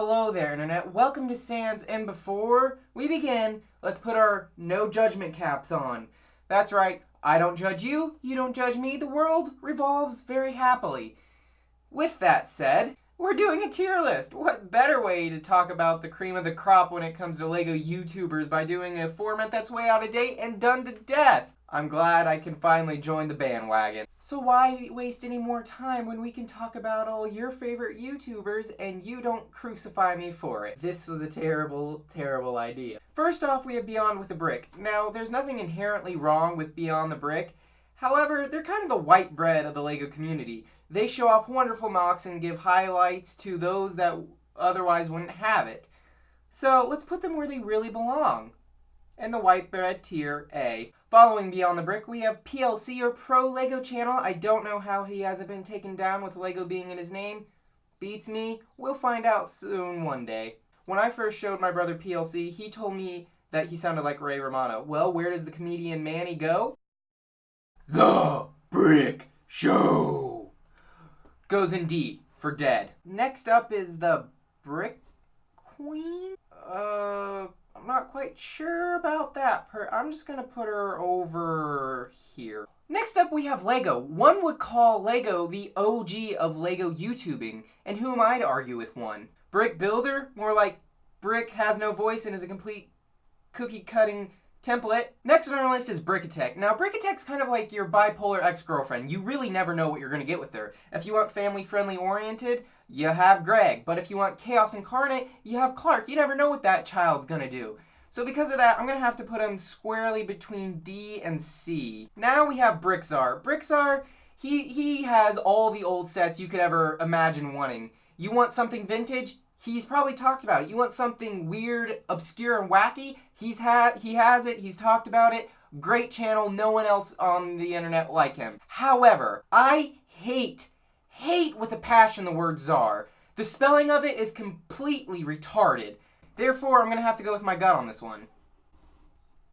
Hello there, Internet. Welcome to Sans, and before we begin, let's put our no judgment caps on. That's right, I don't judge you, you don't judge me, the world revolves very happily. With that said, we're doing a tier list. What better way to talk about the cream of the crop when it comes to LEGO YouTubers by doing a format that's way out of date and done to death? I'm glad I can finally join the bandwagon. So why waste any more time when we can talk about all your favorite YouTubers and you don't crucify me for it? This was a terrible, terrible idea. First off, we have Beyond with a Brick. Now, there's nothing inherently wrong with Beyond the Brick. However, they're kind of the white bread of the LEGO community. They show off wonderful mocks and give highlights to those that otherwise wouldn't have it. So let's put them where they really belong. And the white bread tier A. Following Beyond the Brick, we have PLC or Pro LEGO Channel. I don't know how he hasn't been taken down with LEGO being in his name. Beats me. We'll find out soon one day. When I first showed my brother PLC, he told me that he sounded like Ray Romano. Well, where does the comedian Manny go? The Brick Show goes in D for dead. Next up is the Brick Queen? I'm not quite sure about that. I'm just gonna put her over here. Next up we have LEGO. One would call LEGO the OG of LEGO YouTubing, and who am I to argue with one? Brick Builder? More like Brick has no voice and is a complete cookie-cutting template. Next on our list is Brickatech. Now, Brickatech's kind of like your bipolar ex-girlfriend. You really never know what you're going to get with her. If you want family-friendly oriented, you have Greg. But if you want chaos incarnate, you have Clark. You never know what that child's going to do. So because of that, I'm going to have to put him squarely between D and C. Now we have Brickzar. Brickzar, he has all the old sets you could ever imagine wanting. You want something vintage? He's probably talked about it. You want something weird, obscure, and wacky? He has it. He's talked about it. Great channel. No one else on the internet like him. However, I hate with a passion the word czar. The spelling of it is completely retarded. Therefore, I'm going to have to go with my gut on this one.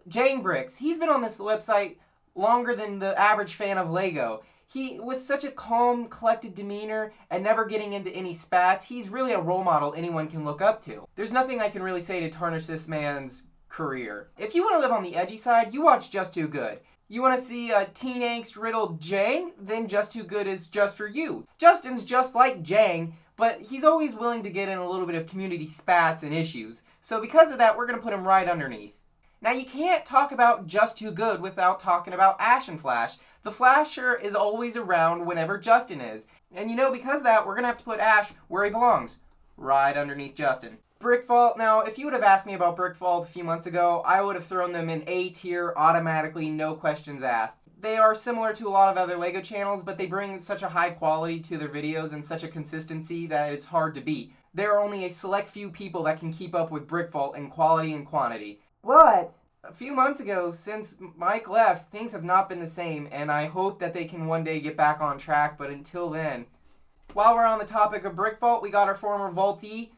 Jang Bricks. He's been on this website longer than the average fan of LEGO. With such a calm, collected demeanor and never getting into any spats, he's really a role model anyone can look up to. There's nothing I can really say to tarnish this man's career. If you want to live on the edgy side, you watch Just Too Good. You want to see a teen angst-riddled Jang? Then Just Too Good is just for you. Justin's just like Jang, but he's always willing to get in a little bit of community spats and issues. So because of that, we're going to put him right underneath. Now, you can't talk about Just Too Good without talking about Ash and Flash. The Flasher is always around whenever Justin is. And because of that, we're going to have to put Ash where he belongs. Right underneath Justin. Brickfault. Now, if you would have asked me about Brickfault a few months ago, I would have thrown them in A tier automatically, no questions asked. They are similar to a lot of other LEGO channels, but they bring such a high quality to their videos and such a consistency that it's hard to beat. There are only a select few people that can keep up with Brickfault in quality and quantity. But a few months ago, since Mike left, things have not been the same, and I hope that they can one day get back on track, but until then. While we're on the topic of Brickfault, we got our former Vaultee,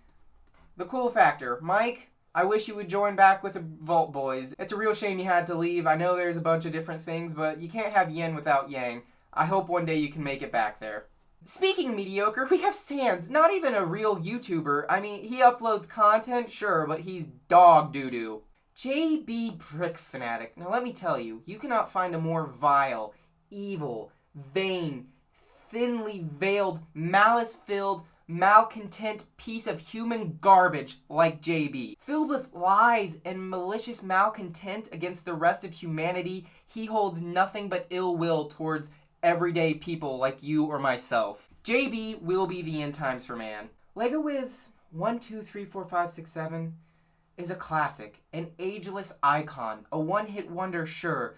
the Cool Factor. Mike, I wish you would join back with the Vault Boys. It's a real shame you had to leave. I know there's a bunch of different things, but you can't have yin without yang. I hope one day you can make it back there. Speaking of mediocre, we have Sans, not even a real YouTuber. I mean, he uploads content, sure, but he's dog doo-doo. JB Brick Fanatic. Now let me tell you, you cannot find a more vile, evil, vain, thinly veiled, malice-filled, malcontent piece of human garbage like JB. Filled with lies and malicious malcontent against the rest of humanity, he holds nothing but ill will towards everyday people like you or myself. JB will be the end times for man. LEGO Wiz 1, 2, 3, 4, 5, 6, 7 is a classic, an ageless icon, a one-hit wonder, sure,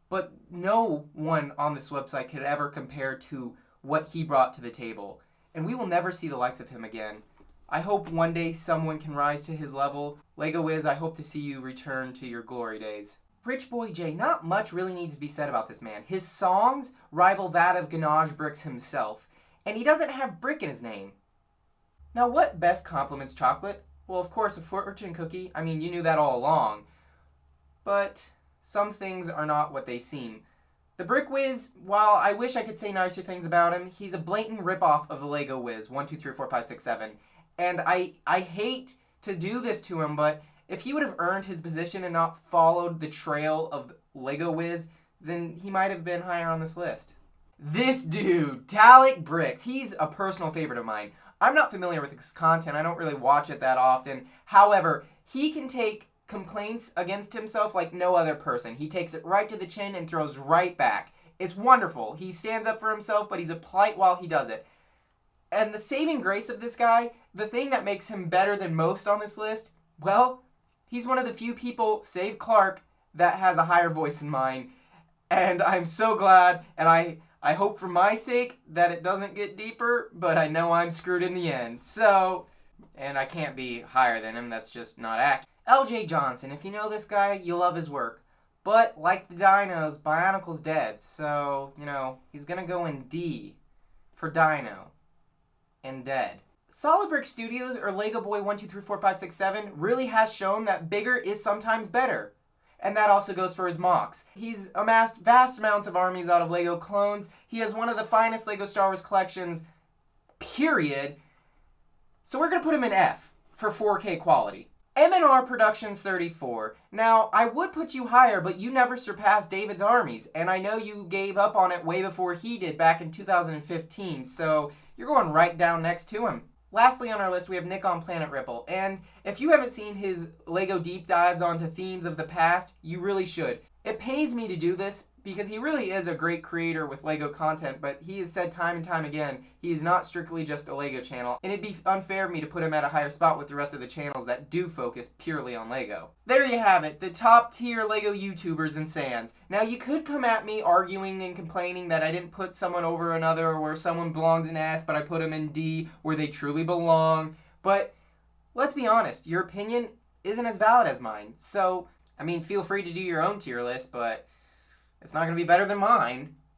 but no one on this website could ever compare to what he brought to the table. And we will never see the likes of him again. I hope one day someone can rise to his level. LEGO Wiz, I hope to see you return to your glory days. Rich Boy J, not much really needs to be said about this man. His songs rival that of Ganache Bricks himself, and he doesn't have Brick in his name. Now, what best compliments chocolate? Well, of course, a fortune cookie. I mean, you knew that all along. But some things are not what they seem. The Brick Wiz, while I wish I could say nicer things about him, he's a blatant ripoff of the LEGO Wiz 1, 2, 3, 4, 5, 6, 7. And I hate to do this to him, but if he would have earned his position and not followed the trail of Lego Wiz, then he might have been higher on this list. This dude, Talik Bricks, he's a personal favorite of mine. I'm not familiar with his content. I don't really watch it that often. However, he can take complaints against himself like no other person. He takes it right to the chin and throws right back. It's wonderful. He stands up for himself, but he's a polite while he does it. And the saving grace of this guy, the thing that makes him better than most on this list, well, he's one of the few people, save Clark, that has a higher voice than mine. And I'm so glad, and I hope for my sake that it doesn't get deeper, but I know I'm screwed in the end. So, and I can't be higher than him, that's just not accurate. LJ Johnson, if you know this guy, you love his work. But, like the dinos, Bionicle's dead, so, he's gonna go in D for Dino and dead. Solid Brick Studios, or Lego Boy 1234567, really has shown that bigger is sometimes better. And that also goes for his mocks. He's amassed vast amounts of armies out of Lego clones. He has one of the finest Lego Star Wars collections, period. So we're going to put him in F for 4K quality. M&R Productions 34. Now, I would put you higher, but you never surpassed David's armies. And I know you gave up on it way before he did back in 2015. So you're going right down next to him. Lastly on our list, we have Nick on Planet Ripple, and if you haven't seen his LEGO deep dives onto themes of the past, you really should. It pains me to do this, because he really is a great creator with LEGO content, but he has said time and time again, he is not strictly just a LEGO channel, and it'd be unfair of me to put him at a higher spot with the rest of the channels that do focus purely on LEGO. There you have it, the top tier LEGO YouTubers and Sans. Now you could come at me arguing and complaining that I didn't put someone over another, or where someone belongs in S, but I put them in D, where they truly belong, but let's be honest, your opinion isn't as valid as mine, so, feel free to do your own tier list, but it's not going to be better than mine.